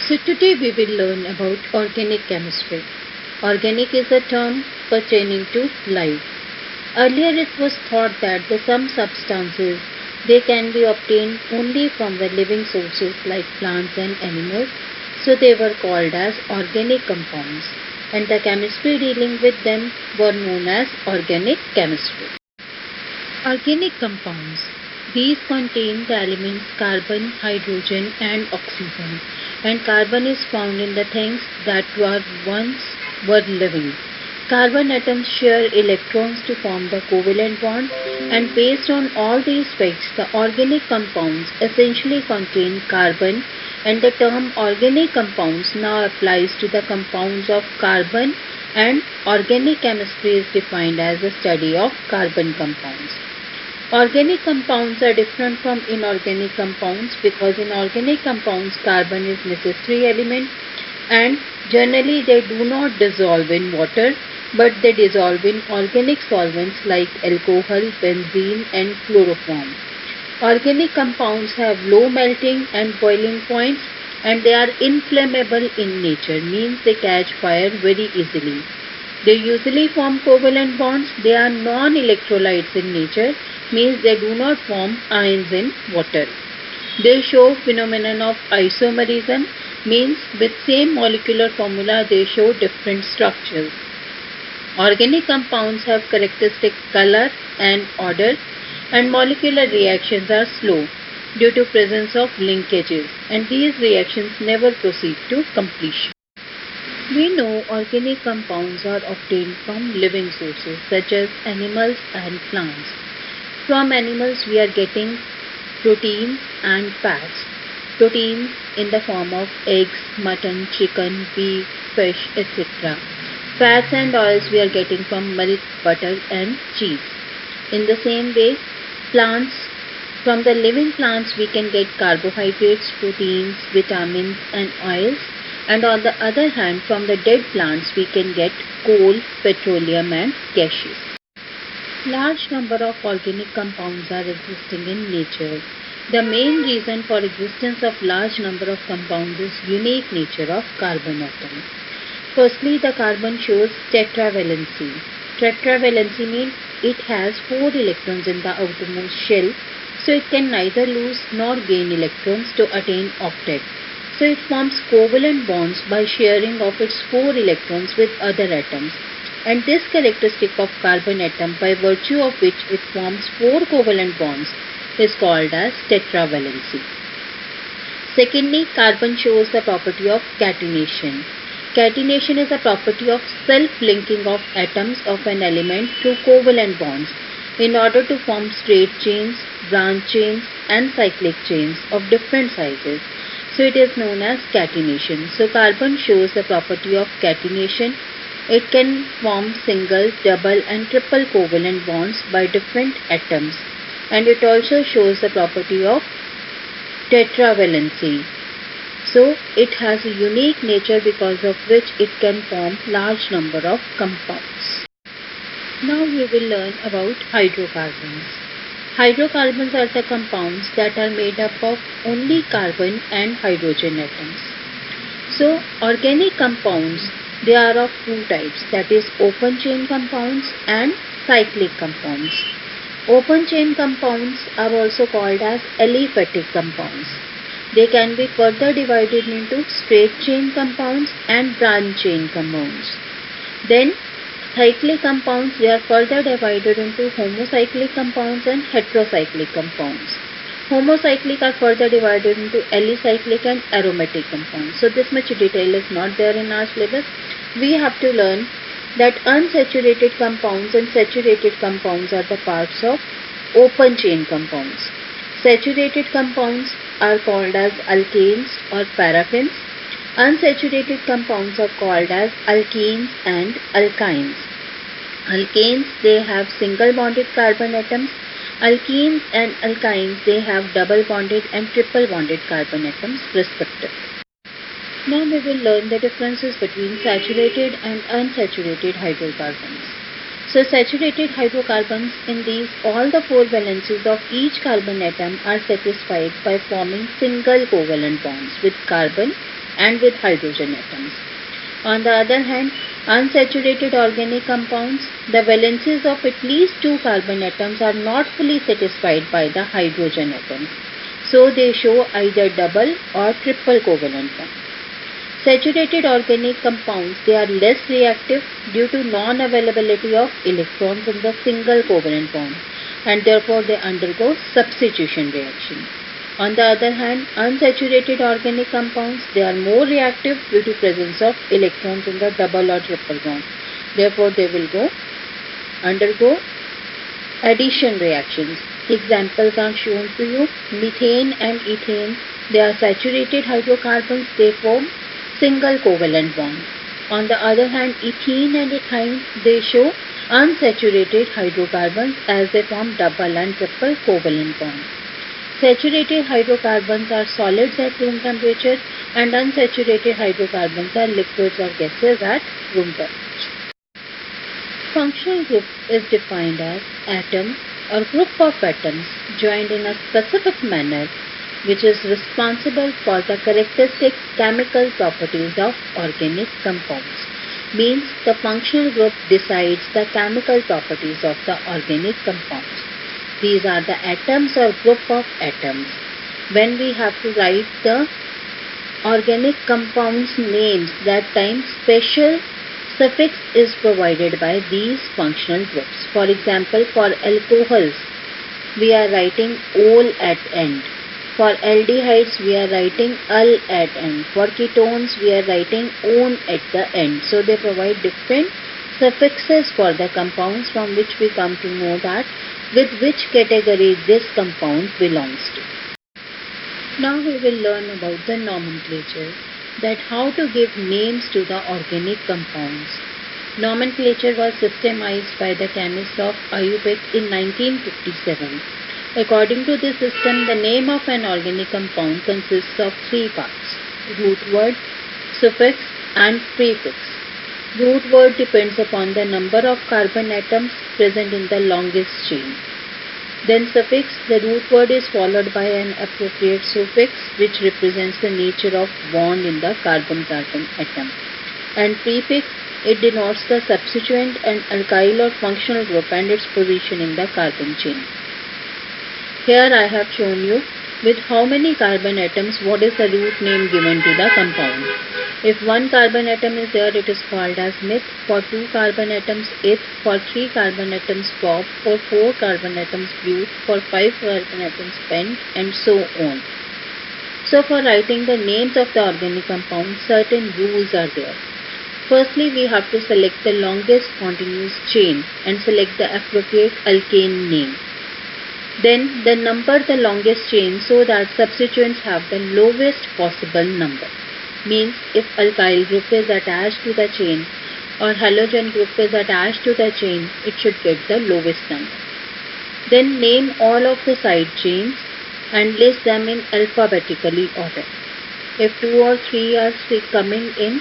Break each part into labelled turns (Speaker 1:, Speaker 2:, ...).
Speaker 1: So today we will learn about organic chemistry. Organic is a term pertaining to life. Earlier it was thought that some substances they can be obtained only from the living sources like plants and animals, so they were called as organic compounds, and the chemistry dealing with them were known as organic chemistry. Organic compounds. These contain the elements carbon, hydrogen and oxygen, and carbon is found in the things that once were living. Carbon atoms share electrons to form the covalent bond, and based on all these facts the organic compounds essentially contain carbon, and the term organic compounds now applies to the compounds of carbon, and organic chemistry is defined as the study of carbon compounds. Organic compounds are different from inorganic compounds because in organic compounds carbon is necessary element, and generally they do not dissolve in water, but they dissolve in organic solvents like alcohol, benzene and chloroform. Organic compounds have low melting and boiling points, and they are inflammable in nature, means they catch fire very easily. They usually form covalent bonds. They are non-electrolytes in nature, means they do not form ions in water. They show phenomenon of isomerism, means with same molecular formula they show different structures. Organic compounds have characteristic color and odor, and molecular reactions are slow due to presence of linkages, and these reactions never proceed to completion. We know organic compounds are obtained from living sources such as animals and plants. From animals we are getting proteins and fats. Proteins in the form of eggs, mutton, chicken, beef, fish, etc. Fats and oils we are getting from milk, butter and cheese. In the same way, plants, from the living plants we can get carbohydrates, proteins, vitamins and oils, and on the other hand from the dead plants we can get coal, petroleum and gases. Large number of organic compounds are existing in nature. The main reason for existence of large number of compounds is unique nature of carbon atom. Firstly, the carbon shows tetravalency. Tetravalency means it has 4 electrons in the outermost shell, so it can neither lose nor gain electrons to attain octet. So it forms covalent bonds by sharing of its 4 electrons with other atoms. And this characteristic of carbon atom, by virtue of which it forms 4 covalent bonds, is called as tetravalency. Secondly, carbon shows the property of catenation. Catenation is a property of self-linking of atoms of an element through covalent bonds in order to form straight chains, branch chains and cyclic chains of different sizes. So it is known as catenation. So carbon shows the property of catenation. It can form single, double and triple covalent bonds by different atoms, and it also shows the property of tetravalency. So it has a unique nature because of which it can form large number of compounds. Now we will learn about hydrocarbons. Hydrocarbons are the compounds that are made up of only carbon and hydrogen atoms. So organic compounds, they are of two types, that is open chain compounds and cyclic compounds. Open chain compounds are also called as aliphatic compounds. They can be further divided into straight chain compounds and branch chain compounds. Then cyclic compounds, they are further divided into homocyclic compounds and heterocyclic compounds. Homocyclic are further divided into alicyclic and aromatic compounds. So this much detail is not there in our syllabus. We have to learn that unsaturated compounds and saturated compounds are the parts of open chain compounds. Saturated compounds are called as alkanes or paraffins. Unsaturated compounds are called as alkenes and alkynes. Alkanes, they have single bonded carbon atoms. Alkenes and alkynes, they have double bonded and triple bonded carbon atoms respectively. Now we will learn the differences between saturated and unsaturated hydrocarbons. So saturated hydrocarbons, in these all the 4 valencies of each carbon atom are satisfied by forming single covalent bonds with carbon and with hydrogen atoms. On the other hand, unsaturated organic compounds, the valencies of at least 2 carbon atoms are not fully satisfied by the hydrogen atoms. So they show either double or triple covalent bond. Saturated organic compounds, they are less reactive due to non-availability of electrons in the single covalent bond, and therefore they undergo substitution reaction. On the other hand, unsaturated organic compounds, they are more reactive due to presence of electrons in the double or triple bond. Therefore they will undergo addition reactions. Examples are shown to you. Methane and ethane, they are saturated hydrocarbons, they form single covalent bond. On the other hand, ethene and ethyne, they show unsaturated hydrocarbons as they form double and triple covalent bond. Saturated hydrocarbons are solids at room temperature and unsaturated hydrocarbons are liquids or gases at room temperature. Functional group is defined as atom or group of atoms joined in a specific manner which is responsible for the characteristic chemical properties of organic compounds. Means the functional group decides the chemical properties of the organic compounds. These are the atoms or group of atoms. When we have to write the organic compounds names, that time special suffix is provided by these functional groups. For example, for alcohols, we are writing ol at end. For aldehydes, we are writing al at end. For ketones, we are writing on at the end. So they provide different suffixes for the compounds, from which we come to know that with which category this compound belongs to. Now we will learn about the nomenclature, that how to give names to the organic compounds. Nomenclature was systemized by the chemist of IUPAC in 1957. According to this system, the name of an organic compound consists of 3 parts: root word, suffix and prefix. Root word depends upon the number of carbon atoms present in the longest chain. Then suffix, the root word is followed by an appropriate suffix which represents the nature of bond in the carbon-carbon atom. And prefix, it denotes the substituent and alkyl or functional group and its position in the carbon chain. Here I have shown you with how many carbon atoms what is the root name given to the compound. If 1 carbon atom is there, it is called as meth. For 2 carbon atoms, eth. For 3 carbon atoms, prop. For 4 carbon atoms, bute. For 5 carbon atoms, pent, and so on. So for writing the names of the organic compounds, certain rules are there. Firstly, we have to select the longest continuous chain and select the appropriate alkane name. Then the number the longest chain so that substituents have the lowest possible number. Means if alkyl group is attached to the chain or halogen group is attached to the chain, it should get the lowest number. Then name all of the side chains and list them in alphabetically order. If 2 or 3 are coming in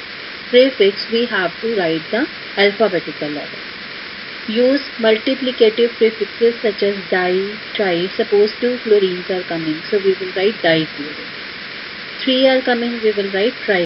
Speaker 1: prefix, we have to write the alphabetical order. Use multiplicative prefixes such as di, tri. Suppose 2 fluorines are coming, so we will write dichlorine. 3 are coming, we will write tri.